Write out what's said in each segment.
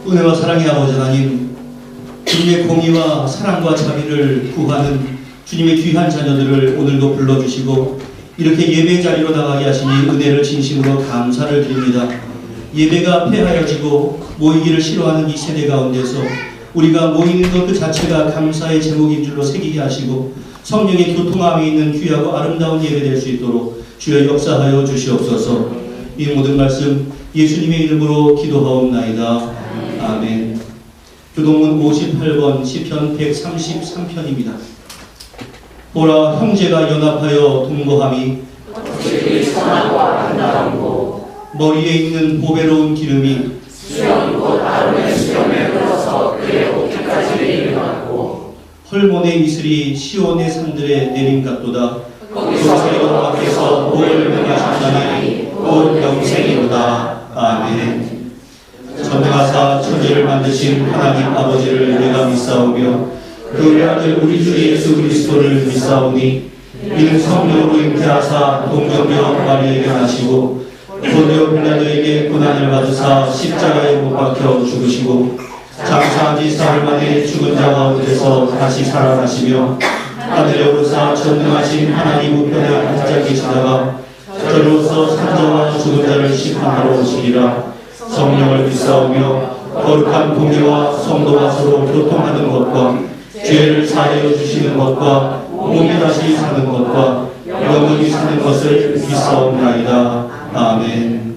은혜와 사랑의 아버지 하나님, 주님의 공의와 사랑과 자비를 구하는 주님의 귀한 자녀들을 오늘도 불러주시고 이렇게 예배 자리로 나가게 하시니 은혜를 진심으로 감사를 드립니다. 예배가 폐하여지고 모이기를 싫어하는 이 세대 가운데서 우리가 모이는 것 그 자체가 감사의 제목인 줄로 새기게 하시고 성령의 교통함에 있는 귀하고 아름다운 예배 될 수 있도록 주여 역사하여 주시옵소서. 이 모든 말씀 예수님의 이름으로 기도하옵나이다. 아멘. 교동문 58번 시편 133편입니다. 보라, 형제가 연합하여 동거함이 머리에 있는 보배로운 기름이 수염 곧 아론의 수염에 흘러서 그의 옷깃까지 일어났고 헐몬의 이슬이 시온의 산들에 내린 같도다. 거기서 여호와께서 복을 명하셨다니 곧 영생이로다. 아멘. 전능하사 천지를 만드신 하나님 아버지를 내가 믿사오며 그 아들 우리 주 예수 그리스도를 믿사오니 이는 성령으로 잉태하사 동정녀 마리에게 나시고 본디오 빌라도에게 고난을 받으사 십자가에 못 박혀 죽으시고 장사한 지 사흘 만에 죽은 자 가운데서 다시 살아나시며 하늘에 오르사 전능하신 하나님 우편에 앉아 계시다가 저로서 산자와 죽은 자를 심판하러 오시리라. 성령을 믿사오며 거룩한 공의와 성도가 서로 교통하는 것과 죄를 사하여 주시는 것과 몸이 다시 사는 것과 영원히 사는 것을 믿사옵나이다. 아멘.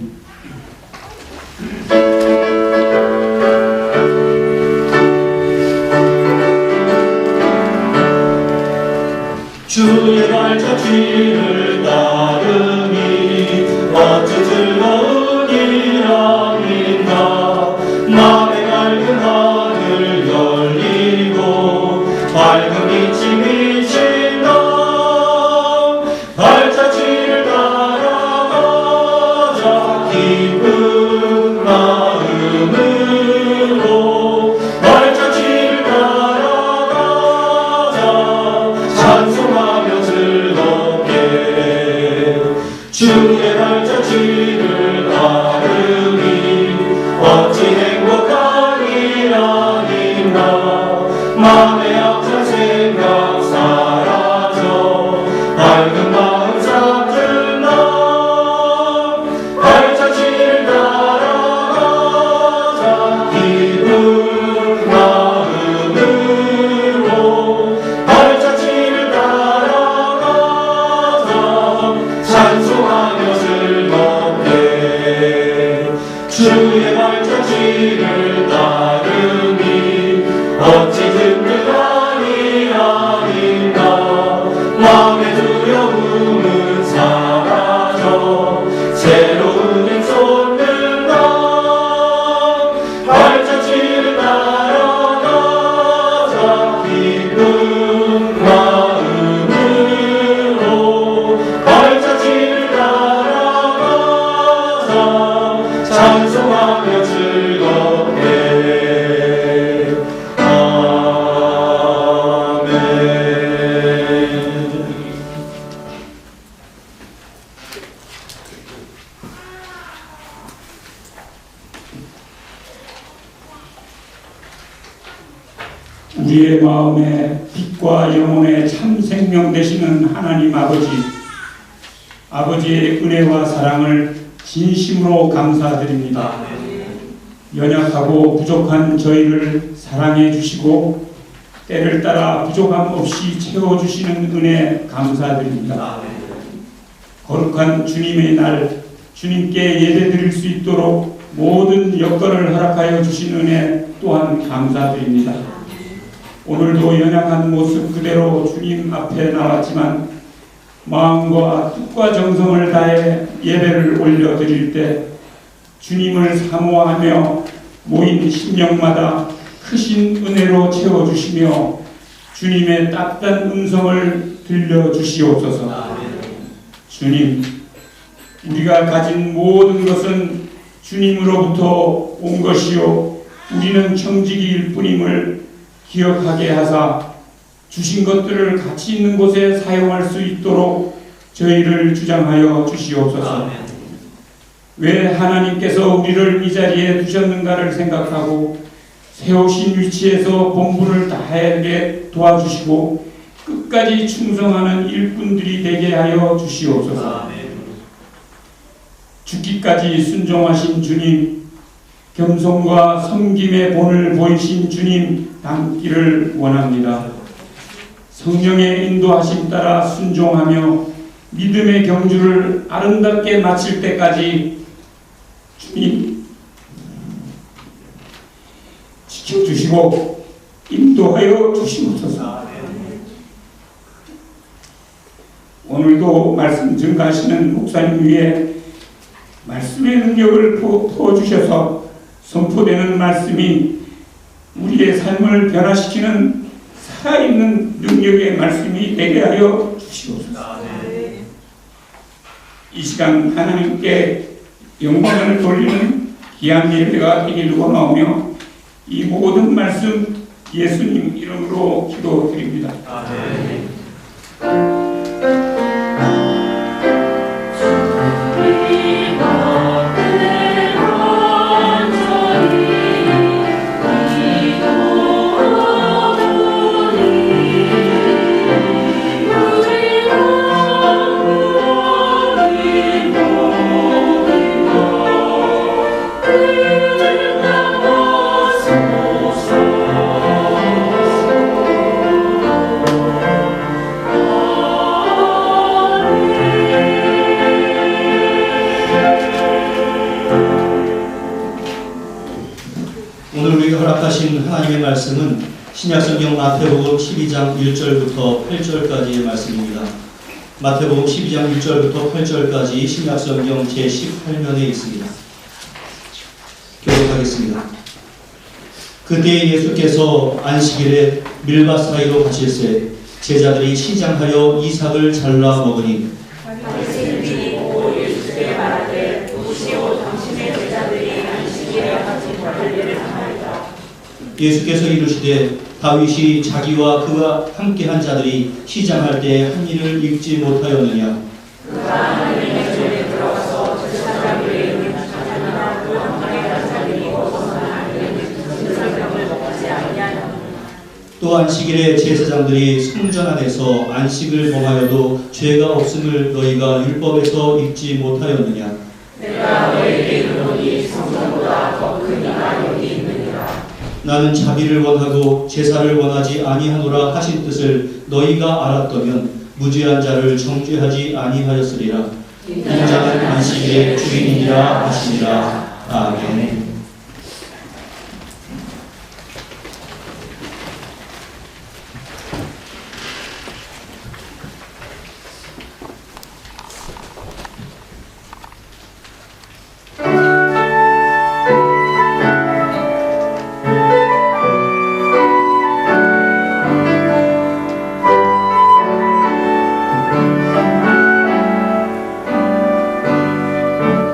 주의 발자취를 따르니 어찌 즐거운 일함인가. 마음의 맑은 하늘 열리고 밝은 빛이 비친다. 발자취를 따라가자 기쁜 마음으로. 발자취를 따라가자 찬송하며 즐겁게. 주의 발자취를 따르니 어찌 행복한 일 아닌가. 마음의 악한 생각 사라져 밝은 마음 잠든다. 발자취를 따라가자 기쁜 마음으로. 발자취를 따라가자 찬송하며 즐겁게. 주의 발자취를 따르니 어찌 든든한 일 아닌가. 마음의 두려움은 사라져 새로운 힘 솟는다. 발자취를 따라가자 기쁜 마음으로. 발자취를 따라가자 찬송하며 즐겁게. 아멘. 우리의 마음에 빛과 영혼의 참 생명 되시는 하나님 아버지의 은혜와 사랑을 진심으로 감사드립니다. 연약하고 부족한 저희를 사랑해 주시고 때를 따라 부족함 없이 채워주시는 은혜 감사드립니다. 거룩한 주님의 날 주님께 예배드릴 수 있도록 모든 여건을 허락하여 주신 은혜 또한 감사드립니다. 오늘도 연약한 모습 그대로 주님 앞에 나왔지만 마음과 뜻과 정성을 다해 예배를 올려드릴 때 주님을 사모하며 모인 심령마다 크신 은혜로 채워주시며 주님의 따뜻한 음성을 들려주시옵소서. 주님, 우리가 가진 모든 것은 주님으로부터 온 것이요 우리는 청지기일 뿐임을 기억하게 하사 주신 것들을 가치 있는 곳에 사용할 수 있도록 저희를 주장하여 주시옵소서. 왜 하나님께서 우리를 이 자리에 두셨는가를 생각하고 세우신 위치에서 본분을 다하게 도와주시고 끝까지 충성하는 일꾼들이 되게 하여 주시옵소서. 죽기까지 순종하신 주님, 겸손과 섬김의 본을 보이신 주님 닮기를 원합니다. 성령의 인도하심 따라 순종하며 믿음의 경주를 아름답게 마칠 때까지 주님 지켜주시고 인도하여 주시옵소서. 오늘도 말씀 증가하시는 목사님 위에 말씀의 능력을 부어주셔서 선포되는 말씀이 우리의 삶을 변화시키는 살아있는 능력의 말씀이 되게 하여 주시옵소서. 이 시간 하나님께 영광을 돌리는 귀한 예배가 되기를 원하오며 이 모든 말씀 예수님 이름으로 기도드립니다. 아멘. 허락하신 하나님의 말씀은 신약성경 마태복음 12장 1절부터 8절까지의 말씀입니다. 마태복음 12장 1절부터 8절까지 신약성경 제18면에 있습니다. 교독하겠습니다. 그때 예수께서 안식일에 밀밭 사이로 가실새 제자들이 시장하여 이삭을 잘라 먹으니 바리새인들이 보고 예수께 말하되 보시오 당신의 제자들이 안식일에 같이 관리를 하나이다. 예수께서 이르시되 다윗이 자기와 그와 함께한 자들이 시장할 때 한 일을 읽지 못하였느냐. 그가 하나님의 전에 들어가서 제사장들의 이름을 찾아내나 그 함께한 자들이 벗어서는 안 되는 진설병을 먹지 아니하였느냐. 또 안식일에 제사장들이 성전 안에서 안식을 범하여도 죄가 없음을 너희가 율법에서 읽지 못하였느냐. 내가 너희에게 이르노니 성전보다 더 큰 이가 여기 있느니라. 나는 자비를 원하고 제사를 원하지 아니하노라 하신 뜻을 너희가 알았더면 무죄한 자를 정죄하지 아니하였으리라. 인자는 안식일의 주인이라 하시니라. 아멘.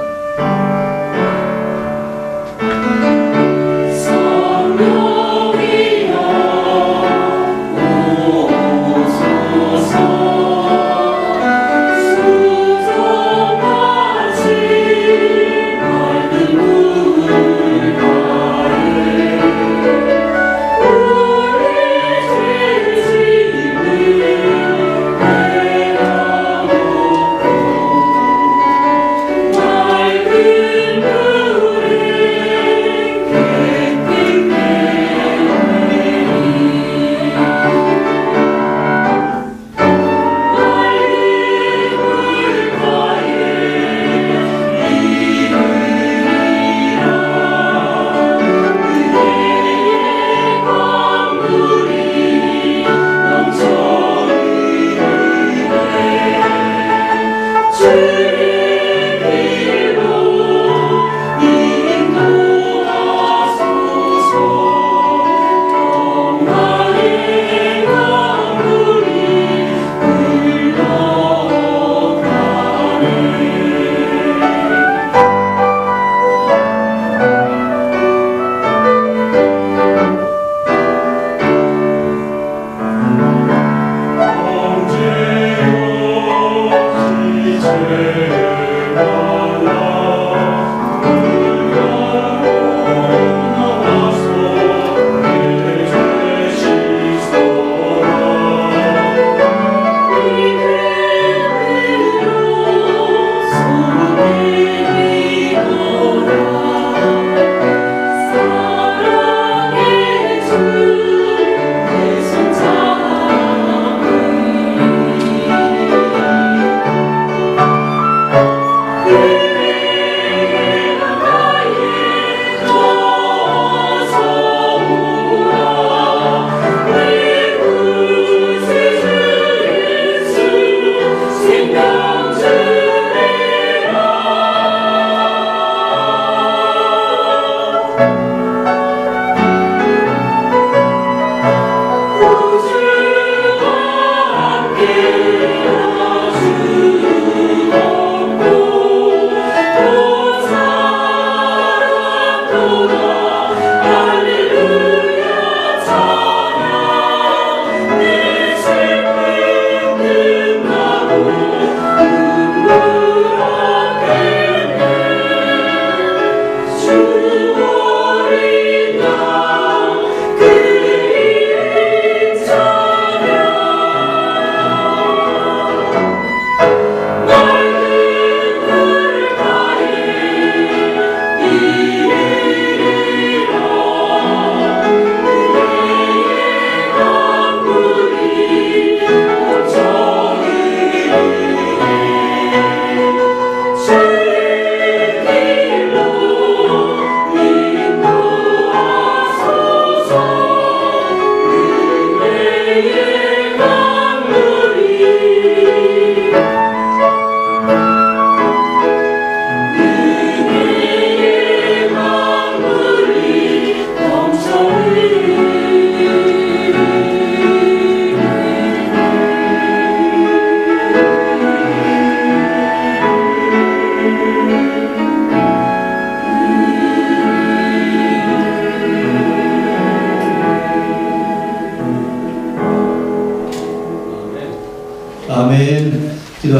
나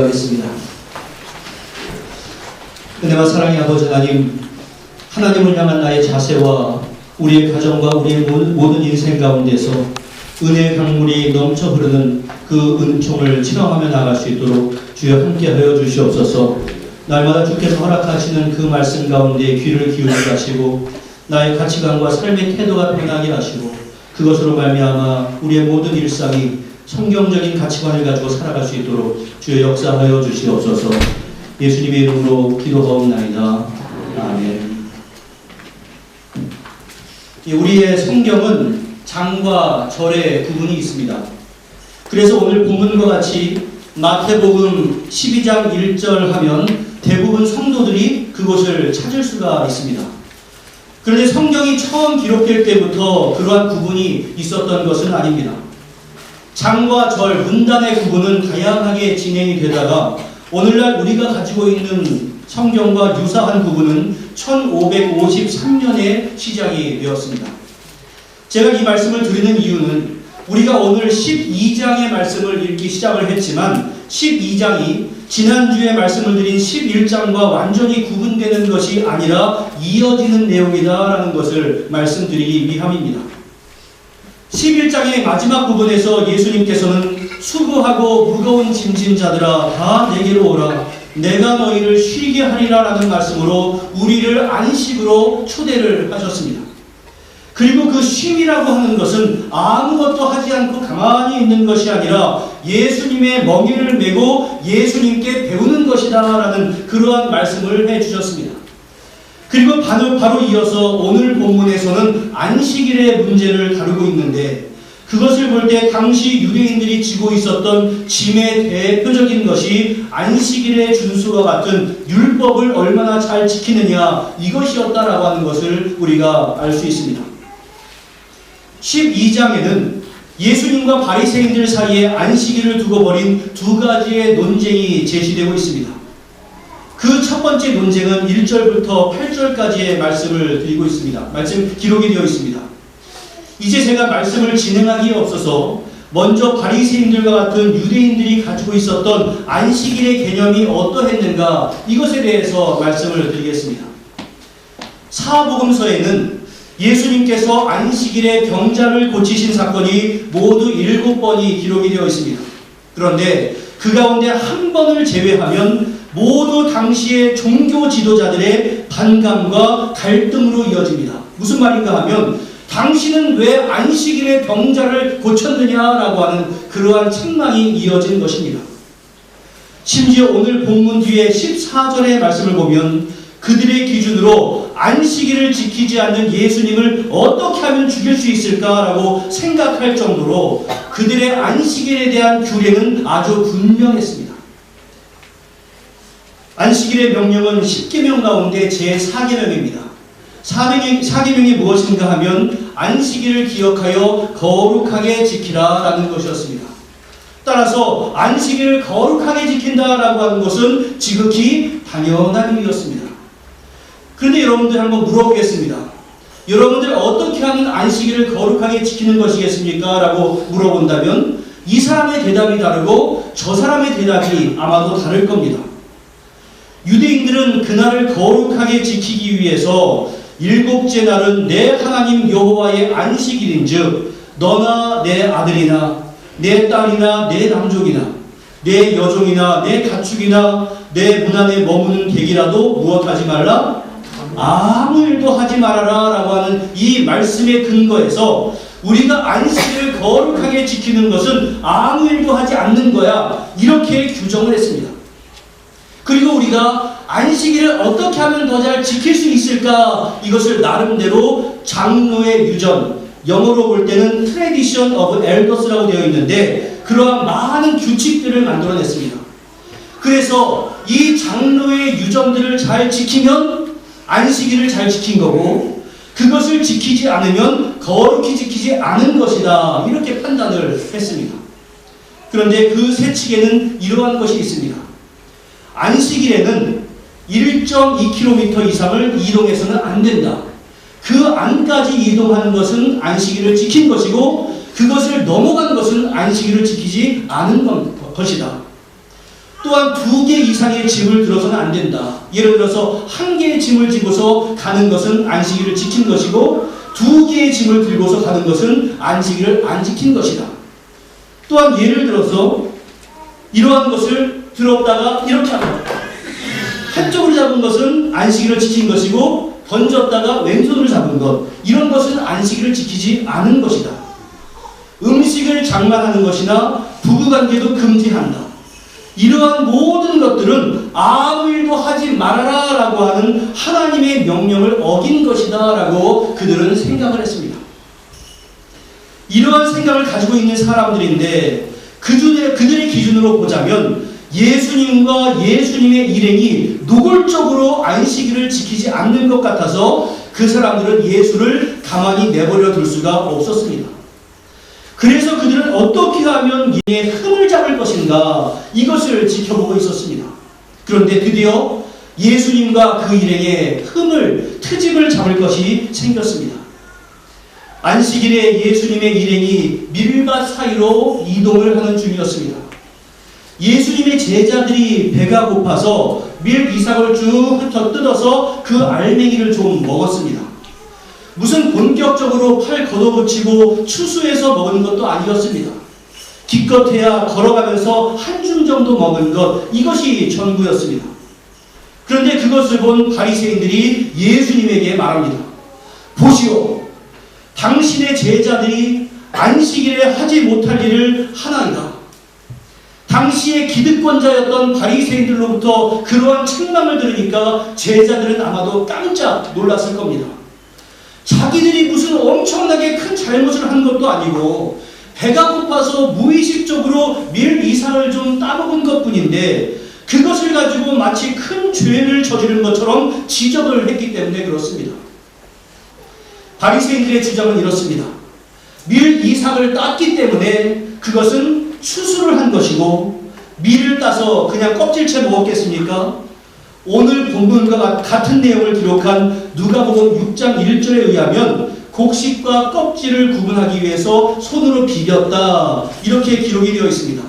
기도하겠습니다. 은혜와 사랑의 아버지 하나님, 하나님을 향한 나의 자세와 우리의 가정과 우리의 모든 인생 가운데서 은혜의 강물이 넘쳐 흐르는 그 은총을 체험하며 나아갈 수 있도록 주여 함께하여 주시옵소서. 날마다 주께서 허락하시는 그 말씀 가운데 귀를 기울이게 하시고 나의 가치관과 삶의 태도가 변하게 하시고 그것으로 말미암아 우리의 모든 일상이 성경적인 가치관을 가지고 살아갈 수 있도록 주여 역사하여 주시옵소서. 예수님의 이름으로 기도하옵나이다. 아멘. 우리의 성경은 장과 절의 구분이 있습니다. 그래서 오늘 본문과 같이 마태복음 12장 1절 하면 대부분 성도들이 그곳을 찾을 수가 있습니다. 그런데 성경이 처음 기록될 때부터 그러한 구분이 있었던 것은 아닙니다. 장과 절, 문단의 구분은 다양하게 진행이 되다가 오늘날 우리가 가지고 있는 성경과 유사한 구분은 1553년에 시작이 되었습니다. 제가 이 말씀을 드리는 이유는 우리가 오늘 12장의 말씀을 읽기 시작을 했지만 12장이 지난주에 말씀을 드린 11장과 완전히 구분되는 것이 아니라 이어지는 내용이다라는 것을 말씀드리기 위함입니다. 11장의 마지막 부분에서 예수님께서는 수고하고 무거운 짐진 자들아 다 내게로 오라 내가 너희를 쉬게 하리라 라는 말씀으로 우리를 안식으로 초대를 하셨습니다. 그리고 그 쉼이라고 하는 것은 아무것도 하지 않고 가만히 있는 것이 아니라 예수님의 멍에를 메고 예수님께 배우는 것이다 라는 그러한 말씀을 해주셨습니다. 그리고 바로 이어서 오늘 본문에서는 안식일의 문제를 다루고 있는데 그것을 볼 때 당시 유대인들이 지고 있었던 짐의 대표적인 것이 안식일의 준수와 같은 율법을 얼마나 잘 지키느냐 이것이었다라고 하는 것을 우리가 알 수 있습니다. 12장에는 예수님과 바리새인들 사이에 안식일을 두고 벌인 두 가지의 논쟁이 제시되고 있습니다. 그 첫 번째 논쟁은 1절부터 8절까지의 말씀을 드리고 있습니다. 말씀 기록이 되어 있습니다. 이제 제가 말씀을 진행하기에 앞서서 먼저 바리새인들과 같은 유대인들이 가지고 있었던 안식일의 개념이 어떠했는가 이것에 대해서 말씀을 드리겠습니다. 사복음서에는 예수님께서 안식일에 병자를 고치신 사건이 모두 7번이 기록이 되어 있습니다. 그런데 그 가운데 한 번을 제외하면 모두 당시의 종교 지도자들의 반감과 갈등으로 이어집니다. 무슨 말인가 하면 당신은 왜 안식일에 병자를 고쳤느냐라고 하는 그러한 책망이 이어진 것입니다. 심지어 오늘 본문 뒤에 14절의 말씀을 보면 그들의 기준으로 안식일을 지키지 않는 예수님을 어떻게 하면 죽일 수 있을까라고 생각할 정도로 그들의 안식일에 대한 규례는 아주 분명했습니다. 안식일의 명령은 10계명 가운데 제4계명입니다. 4계명이 무엇인가 하면 안식일을 기억하여 거룩하게 지키라 라는 것이었습니다. 따라서 안식일을 거룩하게 지킨다라고 하는 것은 지극히 당연한 일이었습니다. 그런데 여러분들 한번 물어보겠습니다. 여러분들 어떻게 하면 안식일을 거룩하게 지키는 것이겠습니까? 라고 물어본다면 이 사람의 대답이 다르고 저 사람의 대답이 아마도 다를 겁니다. 유대인들은 그날을 거룩하게 지키기 위해서 7째 날은 내 하나님 여호와의 안식일인즉 너나 내 아들이나 내 딸이나 내 남족이나 내 여종이나 내 가축이나 내 문 안에 머무는 객이라도 무엇하지 말라? 아무 일도 하지 말아라 라고 하는 이 말씀의 근거에서 우리가 안식일을 거룩하게 지키는 것은 아무 일도 하지 않는 거야 이렇게 규정을 했습니다. 그리고 우리가 안식일을 어떻게 하면 더 잘 지킬 수 있을까 이것을 나름대로 장로의 유전, 영어로 볼 때는 Tradition of Elders라고 되어 있는데 그러한 많은 규칙들을 만들어냈습니다. 그래서 이 장로의 유전들을 잘 지키면 안식일을 잘 지킨 거고 그것을 지키지 않으면 거룩히 지키지 않은 것이다 이렇게 판단을 했습니다. 그런데 그 세칙에는 이러한 것이 있습니다. 안식일에는 1.2km 이상을 이동해서는 안 된다. 그 안까지 이동하는 것은 안식일을 지킨 것이고 그것을 넘어간 것은 안식일을 지키지 않은 것이다. 또한 2개 이상의 짐을 들어서는 안 된다. 예를 들어서 1개의 짐을 지고서 가는 것은 안식일을 지킨 것이고 2개의 짐을 들고서 가는 것은 안식일을 안 지킨 것이다. 또한 예를 들어서 이러한 것을 들었다가 이렇게 합니다. 한쪽으로 잡은 것은 안식일을 지킨 것이고 던졌다가 왼손으로 잡은 것, 이런 것은 안식일을 지키지 않은 것이다. 음식을 장만하는 것이나 부부관계도 금지한다. 이러한 모든 것들은 아무 일도 하지 말아라 라고 하는 하나님의 명령을 어긴 것이다 라고 그들은 생각을 했습니다. 이러한 생각을 가지고 있는 사람들인데 그들의 기준으로 보자면 예수님과 예수님의 일행이 노골적으로 안식일을 지키지 않는 것 같아서 그 사람들은 예수를 가만히 내버려 둘 수가 없었습니다. 그래서 그들은 어떻게 하면 이의 흠을 잡을 것인가, 이것을 지켜보고 있었습니다. 그런데 드디어 예수님과 그 일행의 트집을 잡을 것이 생겼습니다. 안식일에 예수님의 일행이 밀밭 사이로 이동을 하는 중이었습니다. 예수님의 제자들이 배가 고파서 밀 이삭을 쭉 뜯어서 그 알맹이를 좀 먹었습니다. 무슨 본격적으로 팔 걷어붙이고 추수해서 먹은 것도 아니었습니다. 기껏해야 걸어가면서 한 줌 정도 먹은 것, 이것이 전부였습니다. 그런데 그것을 본 바리새인들이 예수님에게 말합니다. 보시오, 당신의 제자들이 안식일에 하지 못할 일을 하나이다. 당시의 기득권자였던 바리새인들로부터 그러한 책망을 들으니까 제자들은 아마도 깜짝 놀랐을 겁니다. 자기들이 무슨 엄청나게 큰 잘못을 한 것도 아니고 배가 고파서 무의식적으로 밀 이삭을 좀 따먹은 것뿐인데 그것을 가지고 마치 큰 죄를 저지른 것처럼 지적을 했기 때문에 그렇습니다. 바리새인들의 주장은 이렇습니다. 밀 이삭을 땄기 때문에 그것은 추수를 한 것이고 밀을 따서 그냥 껍질째 먹었겠습니까? 오늘 본문과 같은 내용을 기록한 누가복음 6장 1절에 의하면 곡식과 껍질을 구분하기 위해서 손으로 비볐다, 이렇게 기록이 되어 있습니다.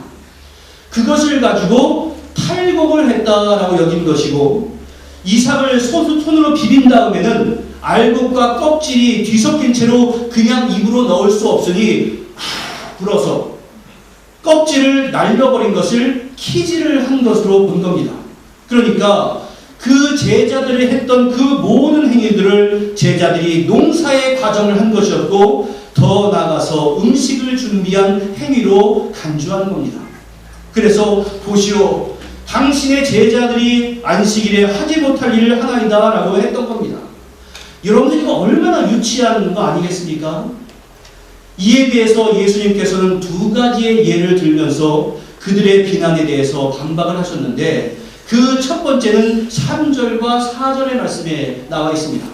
그것을 가지고 탈곡을 했다라고 여긴 것이고, 이삭을 손으로 비빈 다음에는 알곡과 껍질이 뒤섞인 채로 그냥 입으로 넣을 수 없으니 불어서 껍질을 날려버린 것을 키질을 한 것으로 본 겁니다. 그러니까 그 제자들이 했던 그 모든 행위들을 제자들이 농사의 과정을 한 것이었고, 더 나아가서 음식을 준비한 행위로 간주하는 겁니다. 그래서 보시오, 당신의 제자들이 안식일에 하지 못할 일을 하나이다 라고 했던 겁니다. 여러분들 이거 얼마나 유치한 거 아니겠습니까? 이에 대해서 예수님께서는 2가지의 예를 들면서 그들의 비난에 대해서 반박을 하셨는데, 그 첫 번째는 3절과 4절의 말씀에 나와 있습니다.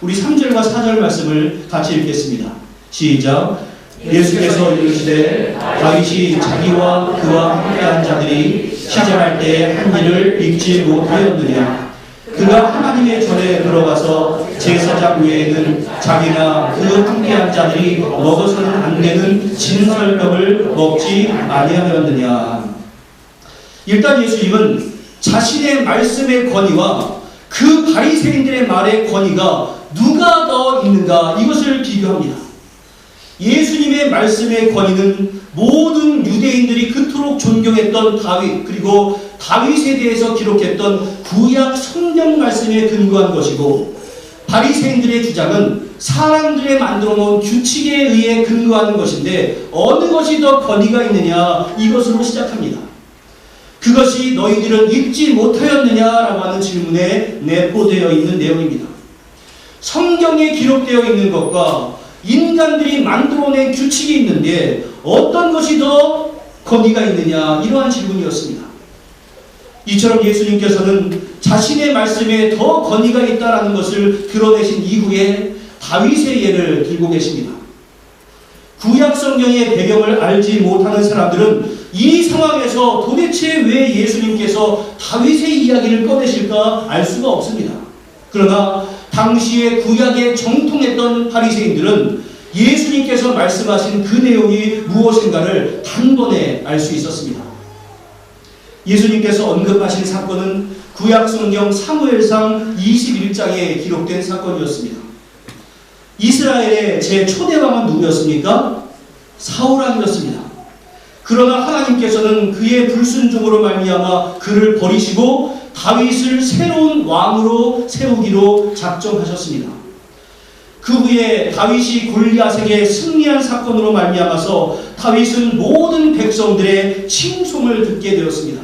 우리 3절과 4절 말씀을 같이 읽겠습니다. 시작. 예수께서 이르시되 다윗이 자기와 그와 함께한 자들이 시작할 때 한 일을 읽지 못하였느냐. 그가 하나님의 전에 들어가서 제사장 외에는 자기나 그 함께한 자들이 먹어서는 안 되는 진설병을 먹지 아니하였느냐. 일단 예수님은 자신의 말씀의 권위와 그 바리새인들의 말의 권위가 누가 더 있는가, 이것을 비교합니다. 예수님의 말씀의 권위는 모든 유대인들이 그토록 존경했던 다윗, 그리고 다윗에 대해서 기록했던 구약 성경 말씀에 근거한 것이고, 바리새인들의 주장은 사람들의 만들어 놓은 규칙에 의해 근거하는 것인데 어느 것이 더 권위가 있느냐, 이것으로 시작합니다. 그것이 너희들은 읽지 못하였느냐라고 하는 질문에 내포되어 있는 내용입니다. 성경에 기록되어 있는 것과 인간들이 만들어낸 규칙이 있는데 어떤 것이 더 권위가 있느냐, 이러한 질문이었습니다. 이처럼 예수님께서는 자신의 말씀에 더 권위가 있다는 것을 드러내신 이후에 다윗의 예를 들고 계십니다. 구약 성경의 배경을 알지 못하는 사람들은 이 상황에서 도대체 왜 예수님께서 다윗의 이야기를 꺼내실까 알 수가 없습니다. 그러나 당시에 구약에 정통했던 바리새인들은 예수님께서 말씀하신 그 내용이 무엇인가를 단번에 알 수 있었습니다. 예수님께서 언급하신 사건은 구약성경 사무엘상 21장에 기록된 사건이었습니다. 이스라엘의 제초대왕은 누구였습니까? 사울왕이었습니다. 그러나 하나님께서는 그의 불순종으로 말미암아 그를 버리시고 다윗을 새로운 왕으로 세우기로 작정하셨습니다. 그 후에 다윗이 골리앗에게 승리한 사건으로 말미암아서 다윗은 모든 백성들의 칭송을 듣게 되었습니다.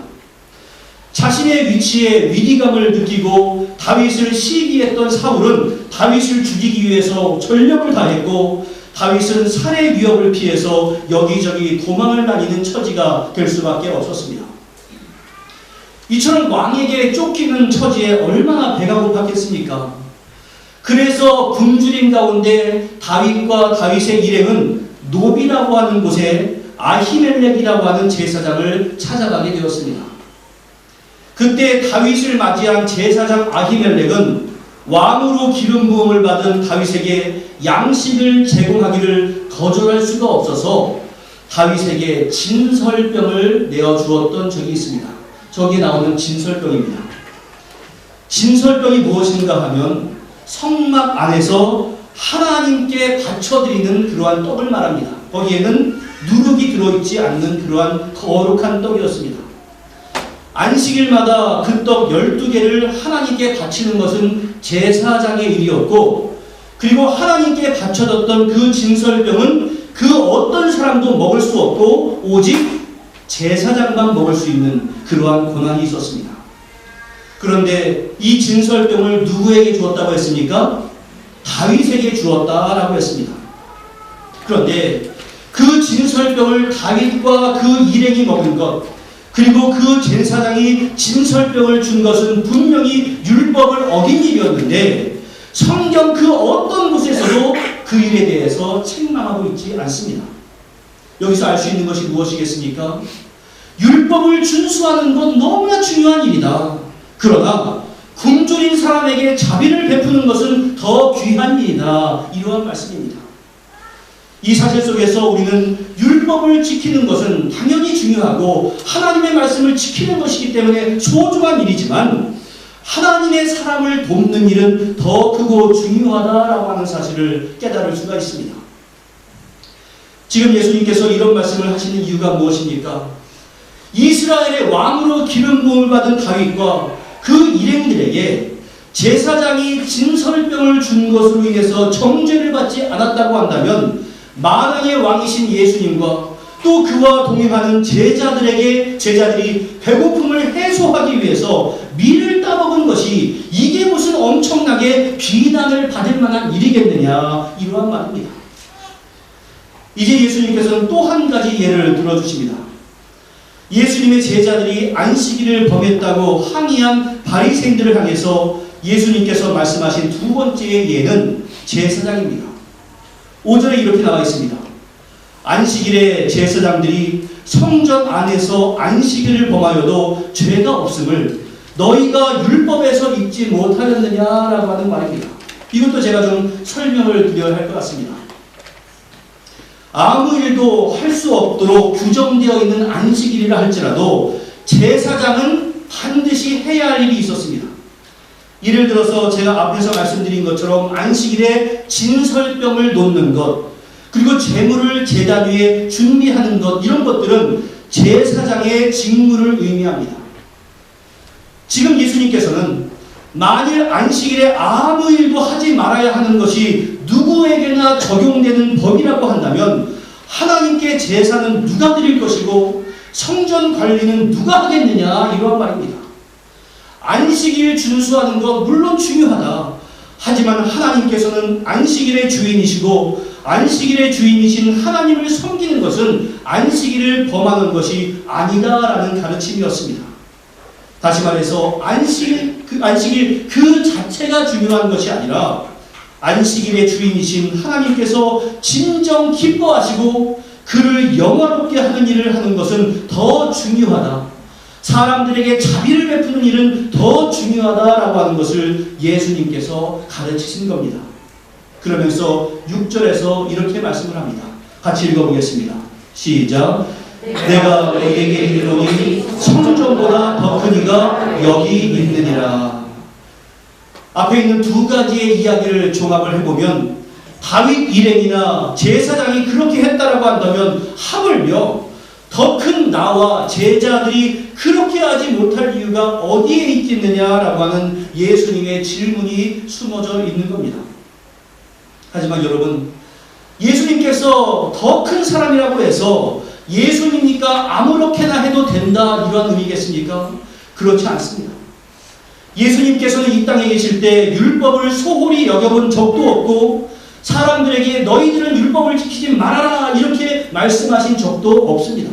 자신의 위치에 위기감을 느끼고 다윗을 시기했던 사울은 다윗을 죽이기 위해서 전력을 다했고 다윗은 살해 위협을 피해서 여기저기 도망을 다니는 처지가 될 수밖에 없었습니다. 이처럼 왕에게 쫓기는 처지에 얼마나 배가 고팠겠습니까? 그래서 굶주림 가운데 다윗과 다윗의 일행은 노비라고 하는 곳에 아히멜렉이라고 하는 제사장을 찾아가게 되었습니다. 그때 다윗을 맞이한 제사장 아히멜렉은 왕으로 기름 부음을 받은 다윗에게 양식을 제공하기를 거절할 수가 없어서 다윗에게 진설병을 내어주었던 적이 있습니다. 저기에 나오는 진설병입니다. 진설병이 무엇인가 하면 성막 안에서 하나님께 바쳐드리는 그러한 떡을 말합니다. 거기에는 누룩이 들어있지 않는 그러한 거룩한 떡이었습니다. 안식일마다 그 떡 12개를 하나님께 바치는 것은 제사장의 일이었고, 그리고 하나님께 바쳐졌던 그 진설병은 그 어떤 사람도 먹을 수 없고 오직 제사장만 먹을 수 있는 그러한 권한이 있었습니다. 그런데 이 진설병을 누구에게 주었다고 했습니까? 다윗에게 주었다라고 했습니다. 그런데 그 진설병을 다윗과 그 일행이 먹은 것, 그리고 그 제사장이 진설병을 준 것은 분명히 율법을 어긴 일이었는데 성경 그 어떤 곳에서도 그 일에 대해서 책망하고 있지 않습니다. 여기서 알 수 있는 것이 무엇이겠습니까? 율법을 준수하는 건 너무나 중요한 일이다. 그러나 굶주린 사람에게 자비를 베푸는 것은 더 귀한 일이다. 이러한 말씀입니다. 이 사실 속에서 우리는 율법을 지키는 것은 당연히 중요하고 하나님의 말씀을 지키는 것이기 때문에 소중한 일이지만 하나님의 사람을 돕는 일은 더 크고 중요하다라고 하는 사실을 깨달을 수가 있습니다. 지금 예수님께서 이런 말씀을 하시는 이유가 무엇입니까? 이스라엘의 왕으로 기름 부음을 받은 다윗과 그 일행들에게 제사장이 진설병을 준 것으로 인해서 정죄를 받지 않았다고 한다면 만왕의 왕이신 예수님과 또 그와 동행하는 제자들이 배고픔을 해소하기 위해서 밀을 따먹은 것이 이게 무슨 엄청나게 비난을 받을 만한 일이겠느냐, 이러한 말입니다. 이제 예수님께서는 또 한 가지 예를 들어주십니다. 예수님의 제자들이 안식일을 범했다고 항의한 바리새인들을 향해서 예수님께서 말씀하신 두 번째의 예는 제사장입니다. 5절에 이렇게 나와 있습니다. 안식일에 제사장들이 성전 안에서 안식일을 범하여도 죄가 없음을 너희가 율법에서 읽지 못하였느냐라고 하는 말입니다. 이것도 제가 좀 설명을 드려야 할 것 같습니다. 아무 일도 할 수 없도록 규정되어 있는 안식일이라 할지라도 제사장은 반드시 해야 할 일이 있었습니다. 예를 들어서 제가 앞에서 말씀드린 것처럼 안식일에 진설병을 놓는 것, 그리고 제물을 제단 위에 준비하는 것, 이런 것들은 제사장의 직무를 의미합니다. 지금 예수님께서는 만일 안식일에 아무 일도 하지 말아야 하는 것이 누구에게나 적용되는 법이라고 한다면 하나님께 제사는 누가 드릴 것이고 성전 관리는 누가 하겠느냐, 이러한 말입니다. 안식일 준수하는 것 물론 중요하다. 하지만 하나님께서는 안식일의 주인이시고 안식일의 주인이신 하나님을 섬기는 것은 안식일을 범하는 것이 아니다라는 가르침이었습니다. 다시 말해서 안식일 그 자체가 중요한 것이 아니라 안식일의 주인이신 하나님께서 진정 기뻐하시고 그를 영화롭게 하는 일을 하는 것은 더 중요하다. 사람들에게 자비를 베푸는 일은 더 중요하다라고 하는 것을 예수님께서 가르치신 겁니다. 그러면서 6절에서 이렇게 말씀을 합니다. 같이 읽어보겠습니다. 시작. 내가 너희에게 이르노니 성전보다 더 큰 이가 여기 있느니라. 앞에 있는 두 가지의 이야기를 종합을 해보면 다윗 일행이나 제사장이 그렇게 했다라고 한다면 하물며 더 큰 나와 제자들이 그렇게 하지 못할 이유가 어디에 있겠느냐라고 하는 예수님의 질문이 숨어져 있는 겁니다. 하지만 여러분, 예수님께서 더 큰 사람이라고 해서 예수님이니까 아무렇게나 해도 된다 이러한 의미겠습니까? 그렇지 않습니다. 예수님께서는 이 땅에 계실 때 율법을 소홀히 여겨본 적도 없고 사람들에게 너희들은 율법을 지키지 말아라 이렇게 말씀하신 적도 없습니다.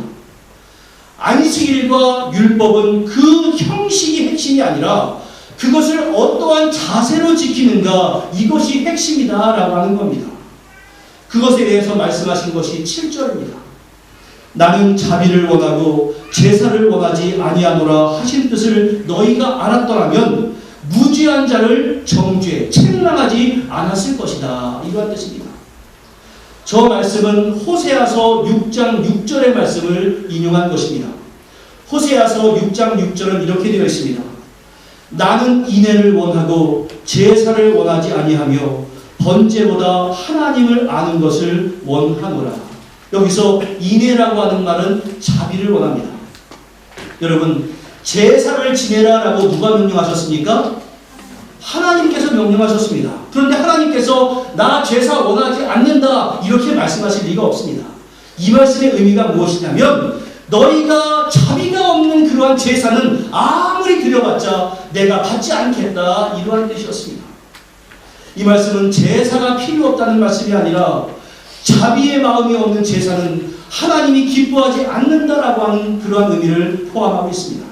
안식일과 율법은 그 형식이 핵심이 아니라 그것을 어떠한 자세로 지키는가 이것이 핵심이다라고 하는 겁니다. 그것에 대해서 말씀하신 것이 7절입니다. 나는 자비를 원하고 제사를 원하지 아니하노라 하신 뜻을 너희가 알았더라면 무죄한 자를 정죄 책망하지 않았을 것이다. 이러한 뜻입니다. 저 말씀은 호세아서 6장 6절의 말씀을 인용한 것입니다. 호세아서 6장 6절은 이렇게 되어 있습니다. 나는 인애를 원하고 제사를 원하지 아니하며 번제보다 하나님을 아는 것을 원하노라. 여기서 인애라고 하는 말은 자비를 원합니다. 여러분, 제사를 지내라라고 누가 명령하셨습니까? 하나님께서 명령하셨습니다. 그런데 하나님께서 나 제사 원하지 않는다 이렇게 말씀하실 리가 없습니다. 이 말씀의 의미가 무엇이냐면 너희가 자비가 없는 그러한 제사는 아무리 드려봤자 내가 받지 않겠다 이러한 뜻이었습니다. 이 말씀은 제사가 필요 없다는 말씀이 아니라 자비의 마음이 없는 제사는 하나님이 기뻐하지 않는다라고 하는 그러한 의미를 포함하고 있습니다.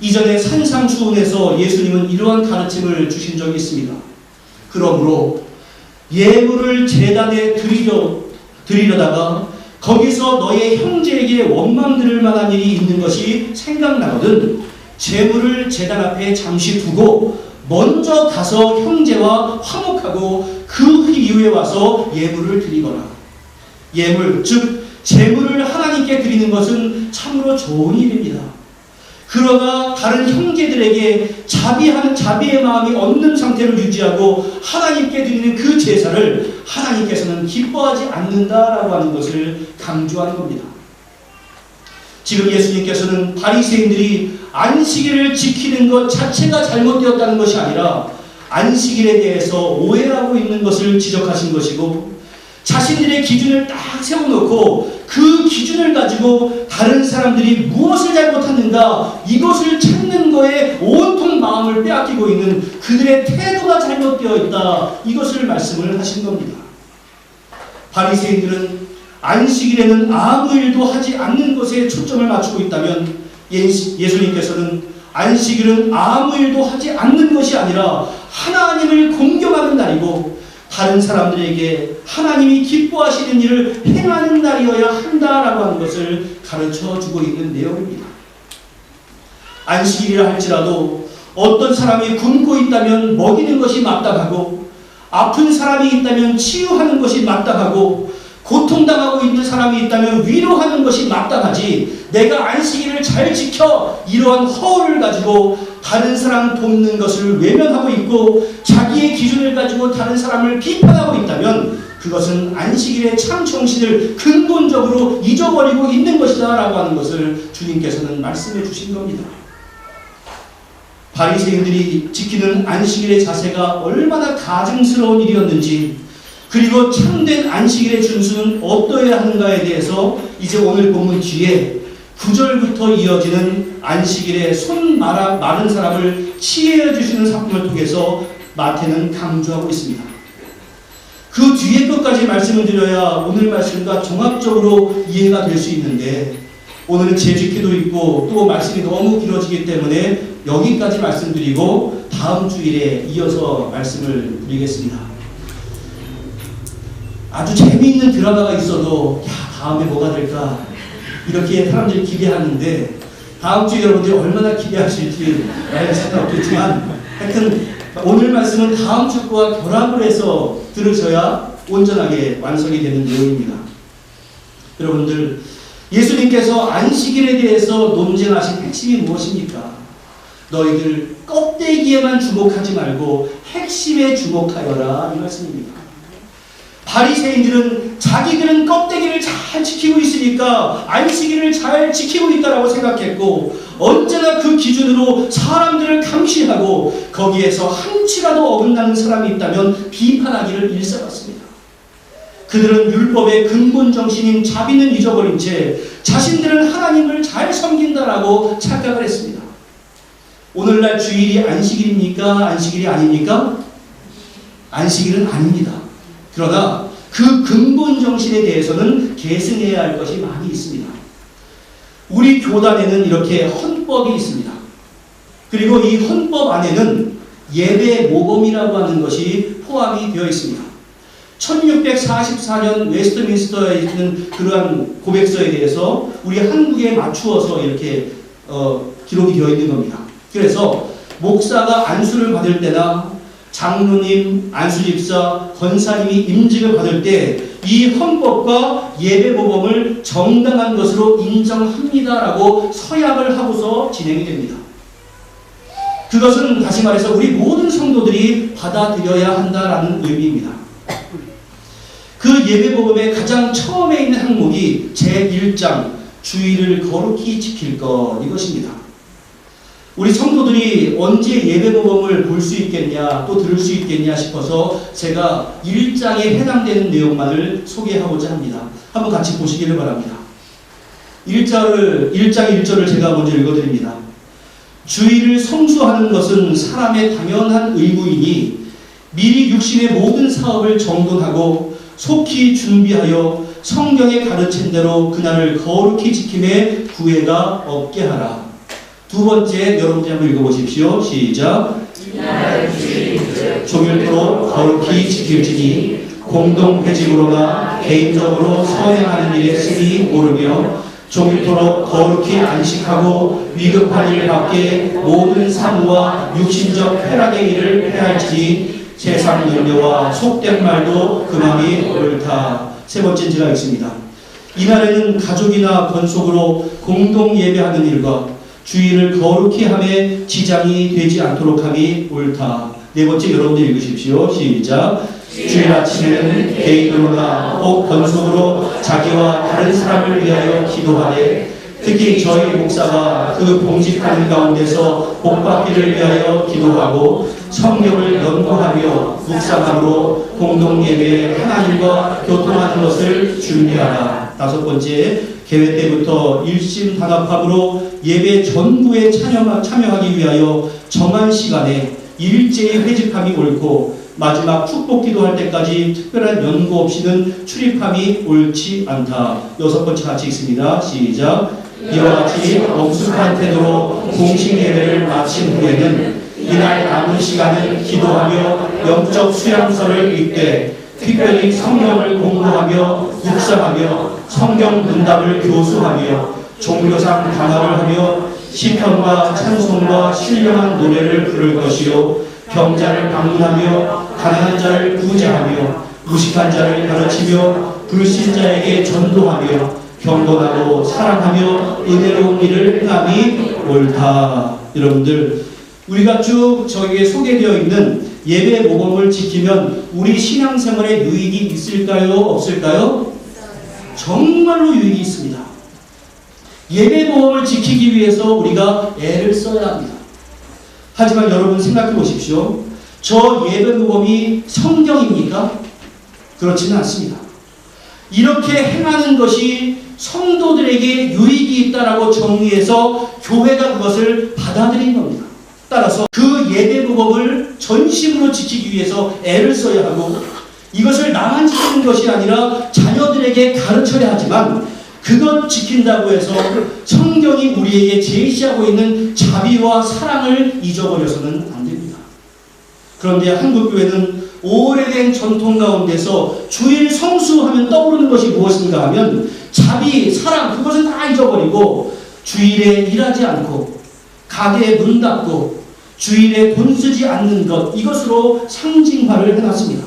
이전에 산상수훈에서 예수님은 이러한 가르침을 주신 적이 있습니다. 그러므로 예물을 제단에 드리려다가 거기서 너의 형제에게 원망 들을 만한 일이 있는 것이 생각나거든 제물을 제단 앞에 잠시 두고 먼저 가서 형제와 화목하고 그 이후에 와서 예물을 드리거라. 예물, 즉 제물을 하나님께 드리는 것은 참으로 좋은 일입니다. 그러나 다른 형제들에게 자비의 마음이 없는 상태를 유지하고 하나님께 드리는 그 제사를 하나님께서는 기뻐하지 않는다라고 하는 것을 강조하는 겁니다. 지금 예수님께서는 바리새인들이 안식일을 지키는 것 자체가 잘못되었다는 것이 아니라 안식일에 대해서 오해하고 있는 것을 지적하신 것이고 자신들의 기준을 딱 세워놓고 그 기준을 가지고 다른 사람들이 무엇을 잘못하는가 이것을 찾는 거에 온통 마음을 빼앗기고 있는 그들의 태도가 잘못되어 있다 이것을 말씀을 하신 겁니다. 바리새인들은 안식일에는 아무 일도 하지 않는 것에 초점을 맞추고 있다면 예수님께서는 안식일은 아무 일도 하지 않는 것이 아니라 하나님을 공경하는 날이고 다른 사람들에게 하나님이 기뻐하시는 일을 행하는 날이어야 한다라고 하는 것을 가르쳐주고 있는 내용입니다. 안식일이라 할지라도 어떤 사람이 굶고 있다면 먹이는 것이 마땅하고 아픈 사람이 있다면 치유하는 것이 마땅하고 고통당하고 있는 사람이 있다면 위로하는 것이 마땅하지 내가 안식일을 잘 지켜 이러한 허울을 가지고 다른 사람 돕는 것을 외면하고 있고 자기의 기준을 가지고 다른 사람을 비판하고 있다면 그것은 안식일의 참 정신을 근본적으로 잊어버리고 있는 것이다 라고 하는 것을 주님께서는 말씀해 주신 겁니다. 바리새인들이 지키는 안식일의 자세가 얼마나 가증스러운 일이었는지 그리고 참된 안식일의 준수는 어떠해야 하는가에 대해서 이제 오늘 본문 뒤에 9절부터 이어지는 안식일에 손 마른 사람을 치유해 주시는 사건을 통해서 마태는 강조하고 있습니다. 그 뒤에 것까지 말씀을 드려야 오늘 말씀과 종합적으로 이해가 될 수 있는데 오늘은 재직회도 있고 또 말씀이 너무 길어지기 때문에 여기까지 말씀드리고 다음 주일에 이어서 말씀을 드리겠습니다. 아주 재미있는 드라마가 있어도 다음에 뭐가 될까 이렇게 사람들이 기대하는데 다음 주에 여러분들이 얼마나 기대하실지 알 수는 없겠지만 하여튼 오늘 말씀은 다음 주 거와 결합을 해서 들으셔야 온전하게 완성이 되는 내용입니다. 여러분들 예수님께서 안식일에 대해서 논쟁하신 핵심이 무엇입니까? 너희들 껍데기에만 주목하지 말고 핵심에 주목하여라 이 말씀입니다. 바리새인들은 자기들은 껍데기를 잘 지키고 있으니까 안식일을 잘 지키고 있다라고 생각했고 언제나 그 기준으로 사람들을 감시하고 거기에서 한치라도 어긋나는 사람이 있다면 비판하기를 일삼았습니다. 그들은 율법의 근본 정신인 자비는 잊어버린 채 자신들은 하나님을 잘 섬긴다라고 착각을 했습니다. 오늘날 주일이 안식일입니까? 안식일이 아닙니까? 안식일은 아닙니다. 그러나 그 근본 정신에 대해서는 계승해야 할 것이 많이 있습니다. 우리 교단에는 이렇게 헌법이 있습니다. 그리고 이 헌법 안에는 예배 모범이라고 하는 것이 포함이 되어 있습니다. 1644년 웨스트민스터에 있는 그러한 고백서에 대해서 우리 한국에 맞추어서 이렇게 기록이 되어 있는 겁니다. 그래서 목사가 안수를 받을 때나 장로님, 안수집사, 권사님이 임직을 받을 때 이 헌법과 예배모범을 정당한 것으로 인정합니다라고 서약을 하고서 진행이 됩니다. 그것은 다시 말해서 우리 모든 성도들이 받아들여야 한다라는 의미입니다. 그 예배모범의 가장 처음에 있는 항목이 제1장 주일을 거룩히 지킬 것 이것입니다. 우리 성도들이 언제 예배모범을 볼 수 있겠냐 또 들을 수 있겠냐 싶어서 제가 1장에 해당되는 내용만을 소개하고자 합니다. 한번 같이 보시기를 바랍니다. 1장 1절을 제가 먼저 읽어드립니다. 주일을 성수하는 것은 사람의 당연한 의무이니 미리 육신의 모든 사업을 정돈하고 속히 준비하여 성경에 가르친 대로 그날을 거룩히 지킴에 구애가 없게 하라. 두 번째 여러분들 한번 읽어보십시오. 시작. 종일토록 거룩히 지킬지니 공동회집으로나 개인적으로 선행하는 일에 쓰니 모르며 종일토록 거룩히 안식하고 위급한 일 밖에 모든 사무와 육신적 쾌락의 일을 해할지니 세상 염려와 속된 말도 그만이 옳다. 세 번째 제가 읽습니다. 이날에는 가족이나 권속으로 공동 예배하는 일과 주일을 거룩히 함에 지장이 되지 않도록 함이 옳다. 네 번째 여러분들 읽으십시오. 시작. 주일 아침에는 개인으로나 혹 권속으로 자기와 다른 사람을 위하여 기도하되 특히 저희 목사가 그 봉직하는 가운데서 복받기를 위하여 기도하고 성경을 연구하며 묵상함으로 공동예배에 하나님과 교통하는 것을 준비하라. 다섯 번째, 개회 때부터 일심단합함으로 예배 전부에 참여하기 위하여 정한 시간에 일제히 회집함이 옳고 마지막 축복 기도할 때까지 특별한 연구 없이는 출입함이 옳지 않다. 여섯 번째 같이 읽습니다. 시작. 이와 같이 엄숙한 태도로 공식 예배를 마친 후에는 이날 남은 시간은 기도하며 영적 수양서를 읽되 특별히 성경을 공부하며 묵상하며 성경 문답을 교수하며 종교상 강화를 하며 시편과 찬송과 신령한 노래를 부를 것이요 병자를 방문하며 가난한 자를 구제하며 무식한 자를 가르치며 불신자에게 전도하며 경건하고 사랑하며 은혜로운 일을 행함이 옳다. 여러분들 우리가 쭉 저기에 소개되어 있는 예배 모범을 지키면 우리 신앙생활에 유익이 있을까요? 없을까요? 정말로 유익이 있습니다. 예배 모범을 지키기 위해서 우리가 애를 써야 합니다. 하지만 여러분 생각해 보십시오. 저 예배 모범이 성경입니까? 그렇지는 않습니다. 이렇게 행하는 것이 성도들에게 유익이 있다라고 정의해서 교회가 그것을 받아들인 겁니다. 따라서 그 예배 모범을 전심으로 지키기 위해서 애를 써야 하고 이것을 나만 지키는 것이 아니라 자녀들에게 가르쳐야 하지만 그것 지킨다고 해서 성경이 우리에게 제시하고 있는 자비와 사랑을 잊어버려서는 안 됩니다. 그런데 한국교회는 오래된 전통 가운데서 주일 성수하면 떠오르는 것이 무엇인가 하면 자비, 사랑 그것을 다 잊어버리고 주일에 일하지 않고 가게에 문 닫고 주일에 돈 쓰지 않는 것 이것으로 상징화를 해놨습니다.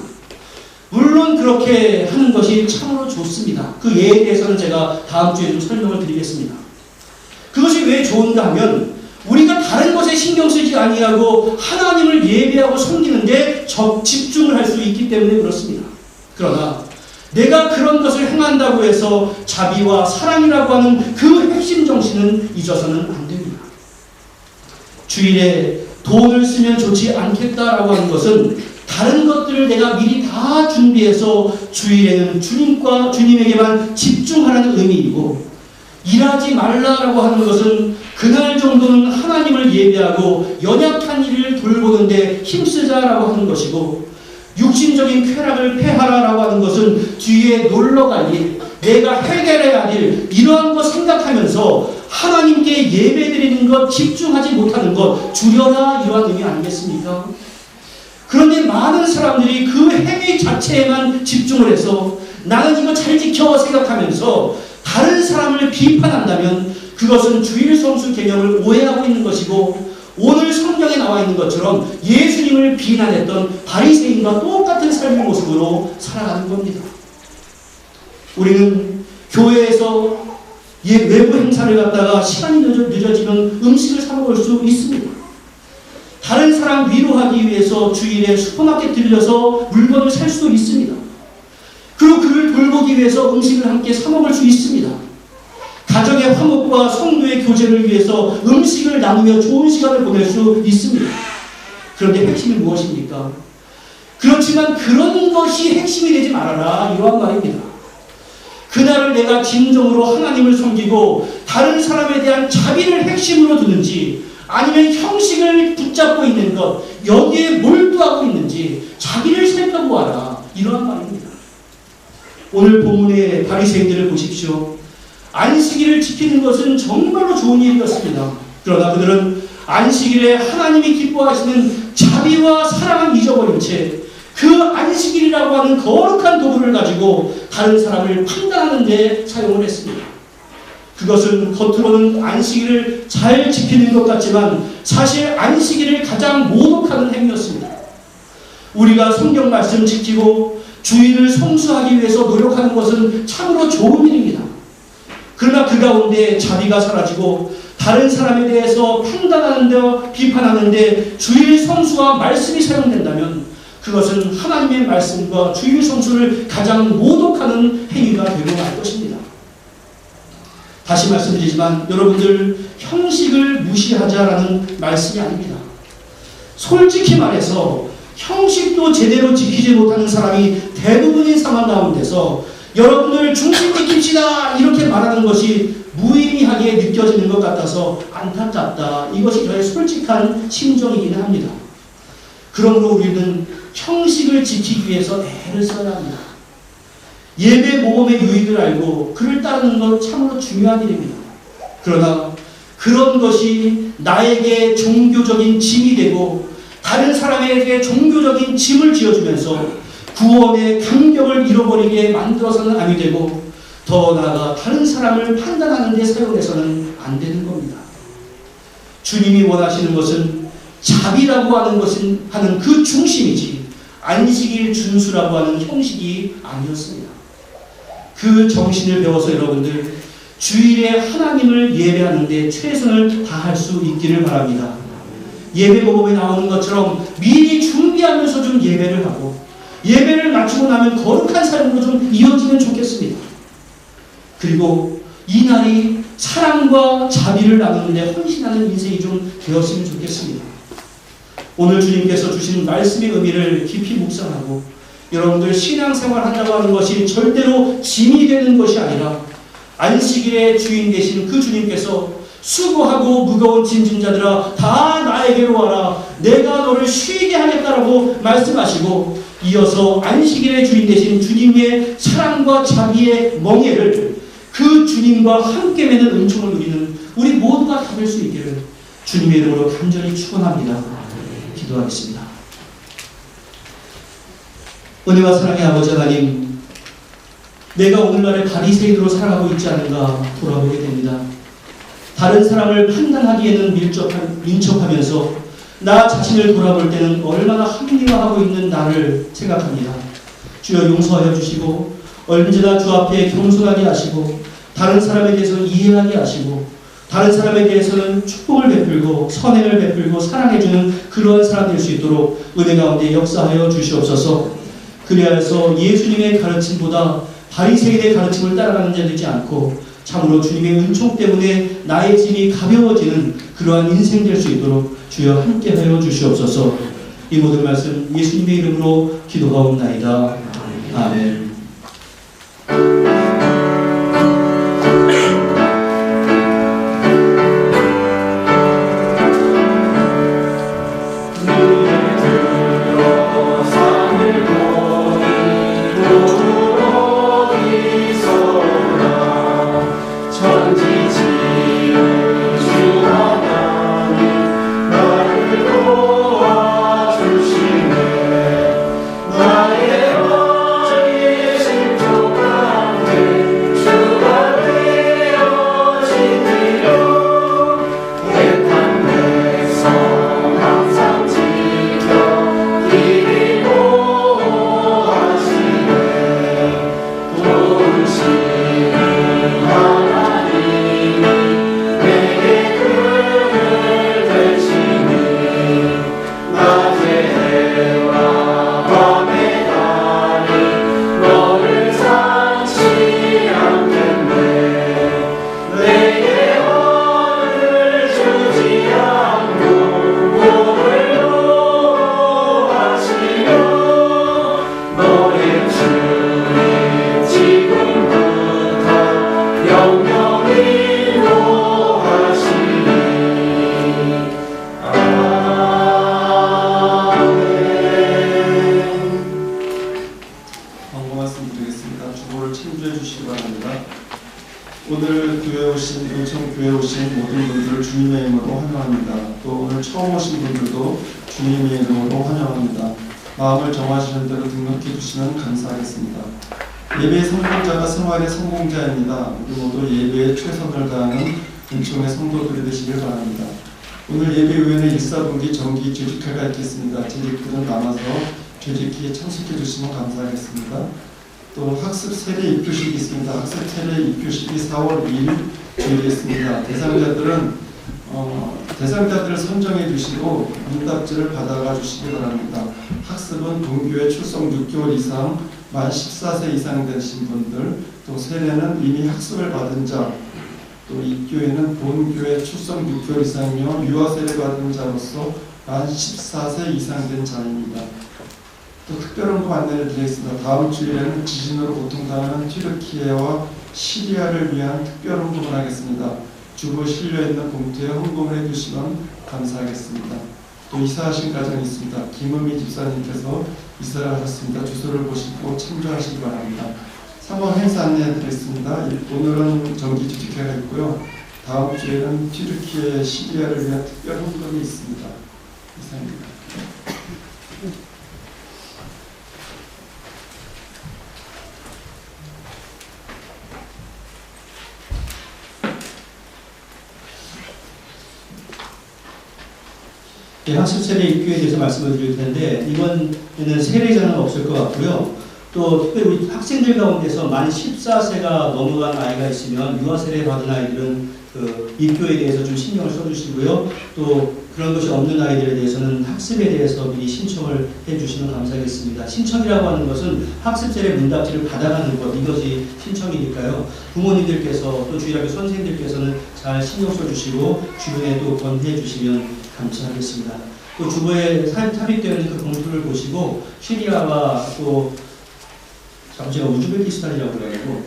물론 그렇게 하는 것이 참으로 좋습니다. 그 예에 대해서는 제가 다음 주에 좀 설명을 드리겠습니다. 그것이 왜 좋은가 하면 우리가 다른 것에 신경 쓰지 아니하고 하나님을 예배하고 섬기는데 집중을 할 수 있기 때문에 그렇습니다. 그러나 내가 그런 것을 행한다고 해서 자비와 사랑이라고 하는 그 핵심 정신은 잊어서는 안 됩니다. 주일에 돈을 쓰면 좋지 않겠다라고 하는 것은 다른 것들을 내가 미리 다 준비해서 주일에는 주님에게만 집중하라는 의미이고, 일하지 말라라고 하는 것은 그날 정도는 하나님을 예배하고 연약한 이를 돌보는데 힘쓰자라고 하는 것이고, 육신적인 쾌락을 폐하라라고 하는 것은 뒤에 놀러갈 일, 내가 해결해야 할 일, 이러한 것 생각하면서 하나님께 예배드리는 것, 집중하지 못하는 것, 줄여라, 이러한 의미 아니겠습니까? 그런데 많은 사람들이 그 행위 자체에만 집중을 해서 나는 이거 잘 지켜 생각하면서 다른 사람을 비판한다면 그것은 주일 성수 개념을 오해하고 있는 것이고, 오늘 성경에 나와 있는 것처럼 예수님을 비난했던 바리새인과 똑같은 삶의 모습으로 살아가는 겁니다. 우리는 교회에서 외부 행사를 갖다가 시간이 늦어지면 음식을 사 먹을 수 있습니다. 다른 사람 위로하기 위해서 주일에 슈퍼마켓 들려서 물건을 살 수도 있습니다. 그리고 그를 돌보기 위해서 음식을 함께 사 먹을 수 있습니다. 가정의 화목과 성도의 교제를 위해서 음식을 나누며 좋은 시간을 보낼 수 있습니다. 그런데 핵심이 무엇입니까? 그렇지만 그런 것이 핵심이 되지 말아라, 이러한 말입니다. 그날을 내가 진정으로 하나님을 섬기고 다른 사람에 대한 자비를 핵심으로 두는지, 아니면 형식을 붙잡고 있는 것, 여기에 몰두하고 있는지 자기를 살펴보아라, 이러한 말입니다. 오늘 본문의 바리새인들을 보십시오. 안식일을 지키는 것은 정말로 좋은 일이었습니다. 그러나 그들은 안식일에 하나님이 기뻐하시는 자비와 사랑을 잊어버린 채 그 안식일이라고 하는 거룩한 도구를 가지고 다른 사람을 판단하는 데 사용을 했습니다. 그것은 겉으로는 안식일을 잘 지키는 것 같지만 사실 안식일을 가장 모독하는 행위였습니다. 우리가 성경 말씀 지키고 주일을 성수하기 위해서 노력하는 것은 참으로 좋은 일입니다. 그러나 그 가운데 자비가 사라지고 다른 사람에 대해서 판단하는데, 비판하는데 주일 성수와 말씀이 사용된다면 그것은 하나님의 말씀과 주일 성수를 가장 모독하는 행위가 되고 말 것입니다. 다시 말씀드리지만 여러분들, 형식을 무시하자라는 말씀이 아닙니다. 솔직히 말해서 형식도 제대로 지키지 못하는 사람이 대부분의 상황 가운데서 여러분들 중심 지킵시다 이렇게 말하는 것이 무의미하게 느껴지는 것 같아서 안타깝다. 이것이 저의 솔직한 심정이기는 합니다. 그러므로 우리는 형식을 지키기 위해서 애를 써야 합니다. 예배 모범의 유익을 알고 그를 따르는 건 참으로 중요한 일입니다. 그러나 그런 것이 나에게 종교적인 짐이 되고 다른 사람에게 종교적인 짐을 지어주면서 구원의 감격을 잃어버리게 만들어서는 아니 되고, 더 나아가 다른 사람을 판단하는 데 사용해서는 안 되는 겁니다. 주님이 원하시는 것은 자비라고 하는 그 중심이지 안식일 준수라고 하는 형식이 아니었습니다. 그 정신을 배워서 여러분들 주일에 하나님을 예배하는 데 최선을 다할 수 있기를 바랍니다. 예배 모범에 나오는 것처럼 미리 준비하면서 좀 예배를 하고 예배를 마치고 나면 거룩한 삶으로 좀 이어지면 좋겠습니다. 그리고 이 날이 사랑과 자비를 나누는 데 헌신하는 인생이 좀 되었으면 좋겠습니다. 오늘 주님께서 주신 말씀의 의미를 깊이 묵상하고 여러분들 신앙생활 한다고 하는 것이 절대로 짐이 되는 것이 아니라 안식일의 주인 되신 그 주님께서 수고하고 무거운 짐진 자들아 다 나에게로 와라, 내가 너를 쉬게 하겠다라고 말씀하시고, 이어서 안식일의 주인 되신 주님의 사랑과 자비의 멍에를 그 주님과 함께 맺는 은총을 누리는 우리 모두가 다 될 수 있기를 주님의 이름으로 간절히 축원합니다. 기도하겠습니다. 은혜와 사랑의 아버지 하나님, 내가 오늘날의 바리새인으로 살아가고 있지 않은가 돌아보게 됩니다. 다른 사람을 판단하기에는 민첩하면서 나 자신을 돌아볼 때는 얼마나 합리화하고 있는 나를 생각합니다. 주여 용서하여 주시고 언제나 주 앞에 겸손하게 하시고 다른 사람에 대해서는 이해하게 하시고 다른 사람에 대해서는 축복을 베풀고 선행을 베풀고 사랑해주는 그러한 사람 될 수 있도록 은혜 가운데 역사하여 주시옵소서. 그리하여서 예수님의 가르침보다 바리새인의 가르침을 따라가는 자 되지 않고 참으로 주님의 은총 때문에 나의 짐이 가벼워지는 그러한 인생 될 수 있도록 주여 함께하여 주시옵소서. 이 모든 말씀 예수님의 이름으로 기도하옵나이다. 아멘. 오늘 교회에 오신, 은총교회에 오신 모든 분들을 주님의 이름으로 환영합니다. 또 오늘 처음 오신 분들도 주님의 이름으로 환영합니다. 마음을 정하시는 대로 등록해 주시면 감사하겠습니다. 예배의 성공자가 생활의 성공자입니다. 우리 모두 예배에 최선을 다하는 은총의 성도들이 되시길 바랍니다. 오늘 예배 후에는 1사분기 정기 죄직회가 있겠습니다. 재직들은 남아서 죄직회에 참석해 주시면 감사하겠습니다. 또 학습 세례 입교식이 있습니다. 학습 세례 입교식이 4월 2일 주일이있습니다. 대상자들을 선정해 주시고 문답지를 받아가 주시기 바랍니다. 학습은 동교회 출석 6개월 이상, 만 14세 이상 되신 분들, 또 세례는 이미 학습을 받은 자, 또 입교회는 본교회 출석 6개월 이상이며 유아세례 받은 자로서 만 14세 이상 된 자입니다. 또 특별한 거 안내를 드리겠습니다. 다음 주일에는 지진으로 고통당하는 튀르키예와 시리아를 위한 특별 헌금을 하겠습니다. 주보 실려있는 봉투에 헌금을 해주시면 감사하겠습니다. 또 이사하신 가정이 있습니다. 김은미 집사님께서 이사를 하셨습니다. 주소를 보시고 참조하시기 바랍니다. 3월 행사 안내해드리겠습니다. 오늘은 정기 주식회가 있고요. 다음 주에는 튀르키예, 시리아를 위한 특별 헌금이 있습니다. 이상입니다. 학습 세례 입교에 대해서 말씀을 드릴 텐데 이번에는 세례자는 없을 것 같고요. 또 특별히 우리 학생들 가운데서 만 14세가 넘어간 아이가 있으면 유아세례 받은 아이들은 그 입교에 대해서 좀 신경을 써주시고요. 또 그런 것이 없는 아이들에 대해서는 학습에 대해서 미리 신청을 해주시면 감사하겠습니다. 신청이라고 하는 것은 학습 세례 문답지를 받아가는 것, 이것이 신청이니까요. 부모님들께서 또 주일학교 선생님들께서는 잘 신경 써주시고 주변에 또 권해 주시면 감사하겠습니다. 또 주보에 삽입되어 있는 그 봉투를 보시고 시리아와 또 제가 우즈베키스탄이라고 그래가지고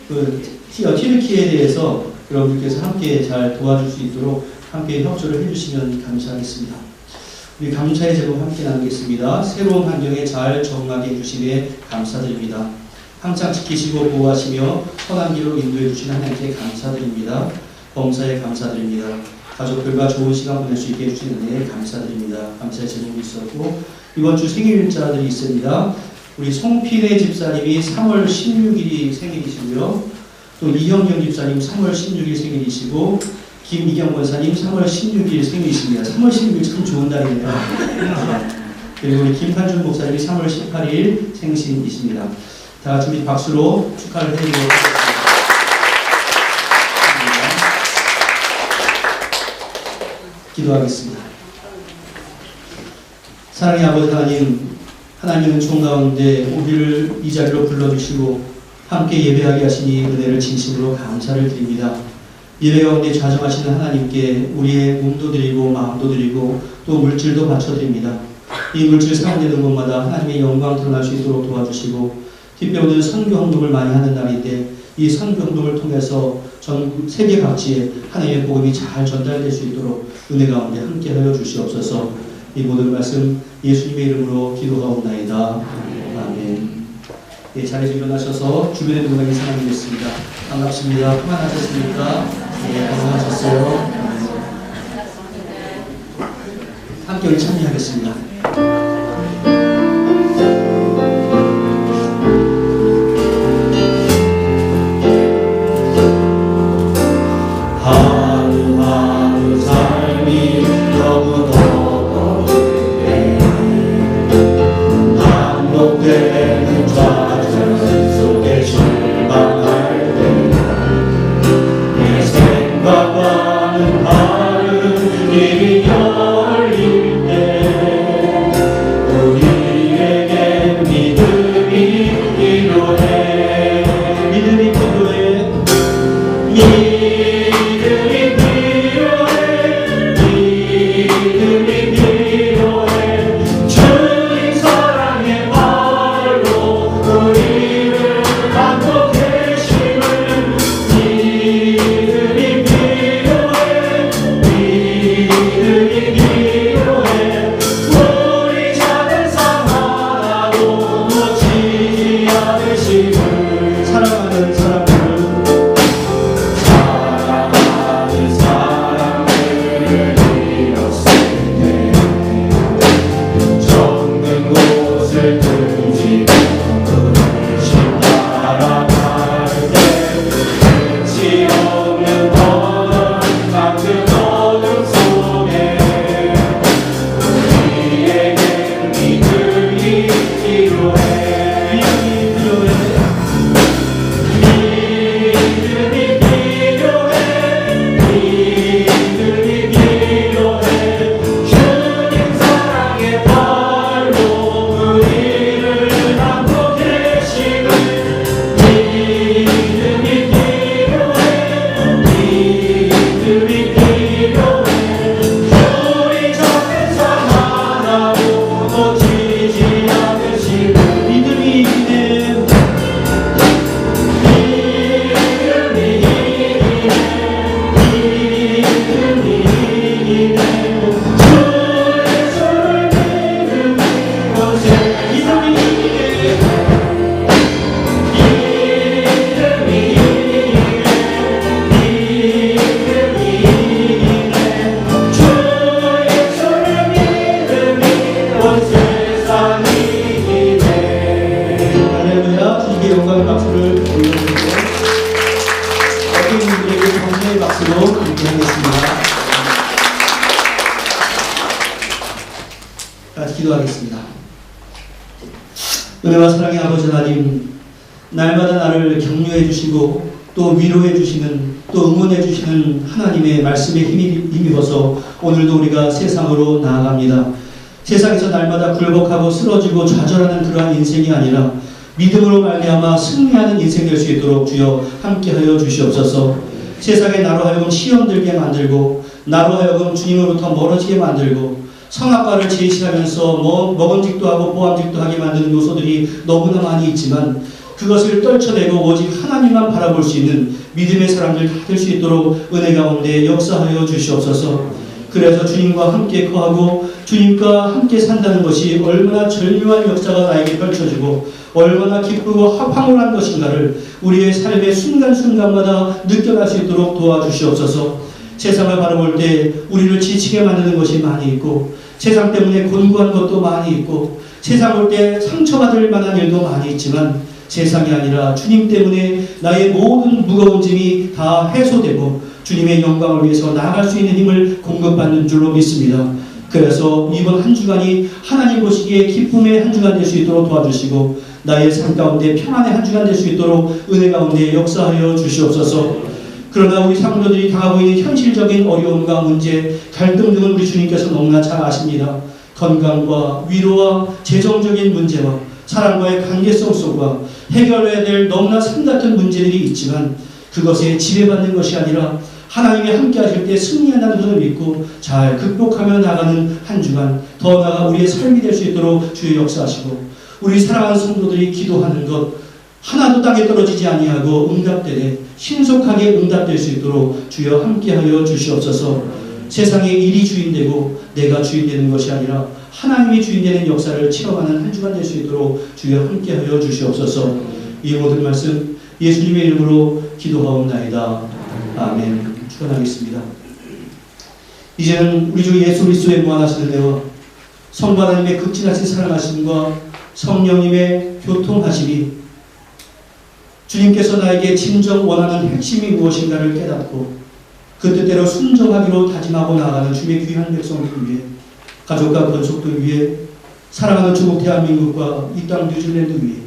그 튀르키예에 대해서 여러분들께서 함께 잘 도와줄 수 있도록 함께 협조를 해주시면 감사하겠습니다. 우리 감사의 제목 함께 나누겠습니다. 새로운 환경에 잘 적응하게 해주심에 감사드립니다. 항상 지키시고 보호하시며 선한 길로 인도해 주시는 하나님께 감사드립니다. 범사에 감사드립니다. 가족들과 좋은 시간 보낼 수 있게 해주시는 은혜에 감사드립니다. 감사의 제목이 있었고 이번 주 생일자들이 있습니다. 우리 송필혜 집사님이 3월 16일이 생일이시고요. 또 이형경 집사님 3월 16일 생일이시고 김이경 권사님 3월 16일 생일이십니다. 3월 16일 참 좋은 날이네요. 그리고 우리 김판준 목사님이 3월 18일 생신이십니다. 다 같이 우리 박수로 축하를 해드리도록 하겠습니다. 기도하겠습니다. 사랑의 아버지 하나님, 하나님은 총 가운데 우리를 이 자리로 불러주시고 함께 예배하게 하시니 은혜를 진심으로 감사를 드립니다. 예배 가운데 좌정하시는 하나님께 우리의 몸도 드리고 마음도 드리고 또 물질도 바쳐드립니다. 이 물질 사용되는 곳마다 하나님의 영광 드러날 수 있도록 도와주시고 특히 오늘 선교 활동을 많이 하는 날인데 이 선교 활동을 통해서 전 세계 각지에 하나님의 복음이 잘 전달될 수 있도록 은혜 가운데 함께하여 주시옵소서. 이 모든 말씀 예수님의 이름으로 기도하옵나이다. 아멘. 예, 자리에서 일어나셔서 주변의 분들에게 인사드리겠습니다. 반갑습니다. 평안하셨습니까? 예, 건강하셨어요? 함께 우리 참여하겠습니다. 하루하루 삶이 너무도 반복되는 좌절 속에 실망할 때 내 생각과는 다른 길이 열릴 때 우리에게 믿음이 필요해. 믿음이 필요해. 믿음이 필요해. 믿음이 필요해. 주님 사랑의 발로 우리를 안고 계심을. 믿음이 필요해. 믿음이 필요해. 우리 작은 삶 하나도 놓치지 않으심을. 사랑하는 사람들, 사랑하는 사람들을 잃었을 때 적는 곳을 등지고 끝이 따라갈 때 끝이 없는 어둠 같은 어둠 속에 우리에겐 믿음이 필요해. 믿음이 필요해. 믿음이 필요해. 믿음이 필요해. 주님 사랑의 발로 우리를 안고 계심을. 믿음이 필요해. 믿음이 필요해. 우리 작은 삶 하나도 놓치지 않으심을. 믿음이 있네. 할렐루야. 주님께 영광의 박수를 올려드리고 어떤 분들에게 감사의 박수로 인정하겠습니다. 같이 기도하겠습니다. 은혜와 사랑의 아버지 하나님, 날마다 나를 격려해 주시고 또 위로해 주시는, 또 응원해 주시는 하나님의 말씀에 힘입어서 오늘도 우리가 세상으로 나아갑니다. 세상에서 날마다 굴복하고 쓰러지고 좌절하는 그러한 인생이 아니라 믿음으로 말미암아 승리하는 인생 될 수 있도록 주여 함께하여 주시옵소서. 세상에 나로 하여금 시험 들게 만들고 나로 하여금 주님으로부터 멀어지게 만들고 선악과를 제시하면서 먹음직도 하고 보암직도 하게 만드는 요소들이 너무나 많이 있지만 그것을 떨쳐내고 오직 하나님만 바라볼 수 있는 믿음의 사람들 다 될 수 있도록 은혜 가운데 역사하여 주시옵소서. 그래서 주님과 함께 거하고 주님과 함께 산다는 것이 얼마나 절묘한 역사가 나에게 펼쳐지고 얼마나 기쁘고 황홀한 것인가를 우리의 삶의 순간순간마다 느껴갈 수 있도록 도와주시옵소서. 세상을 바라볼 때 우리를 지치게 만드는 것이 많이 있고 세상 때문에 곤고한 것도 많이 있고 세상 볼 때 상처받을 만한 일도 많이 있지만 세상이 아니라 주님 때문에 나의 모든 무거운 짐이 다 해소되고 주님의 영광을 위해서 나아갈 수 있는 힘을 공급받는 줄로 믿습니다. 그래서 이번 한 주간이 하나님 보시기에 기쁨의 한 주간 될 수 있도록 도와주시고 나의 삶 가운데 평안의 한 주간 될 수 있도록 은혜 가운데 역사하여 주시옵소서. 그러나 우리 성도들이 당하고 있는 현실적인 어려움과 문제, 갈등 등을 우리 주님께서 너무나 잘 아십니다. 건강과 위로와 재정적인 문제와 사람과의 관계성 속과 해결해야 될 너무나 삶같은 문제들이 있지만 그것에 지배받는 것이 아니라 하나님이 함께 하실 때 승리한다는 것을 믿고 잘 극복하며 나가는 한 주간, 더 나아가 우리의 삶이 될 수 있도록 주의 역사하시고 우리 사랑하는 성도들이 기도하는 것 하나도 땅에 떨어지지 아니하고 응답되되 신속하게 응답될 수 있도록 주여 함께하여 주시옵소서. 세상의 일이 주인되고 내가 주인되는 것이 아니라 하나님이 주인되는 역사를 체험하는 한 주간 될 수 있도록 주여 함께하여 주시옵소서. 이 모든 말씀 예수님의 이름으로 기도하옵나이다. 아멘. 축원하겠습니다. 이제는 우리 주 예수 그리스도의 무한하신 은혜와 성부 하나님의 극진하신 사랑하심과 성령님의 교통하심이 주님께서 나에게 진정 원하는 핵심이 무엇인가를 깨닫고 그 뜻대로 순종하기로 다짐하고 나아가는 주님의 귀한 백성들 위해 가족과 권속들 위해 사랑하는 중국 대한민국과 이 땅 뉴질랜드 위해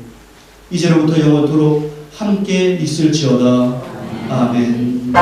이제로부터 영원토록 함께 있을지어다. 아멘.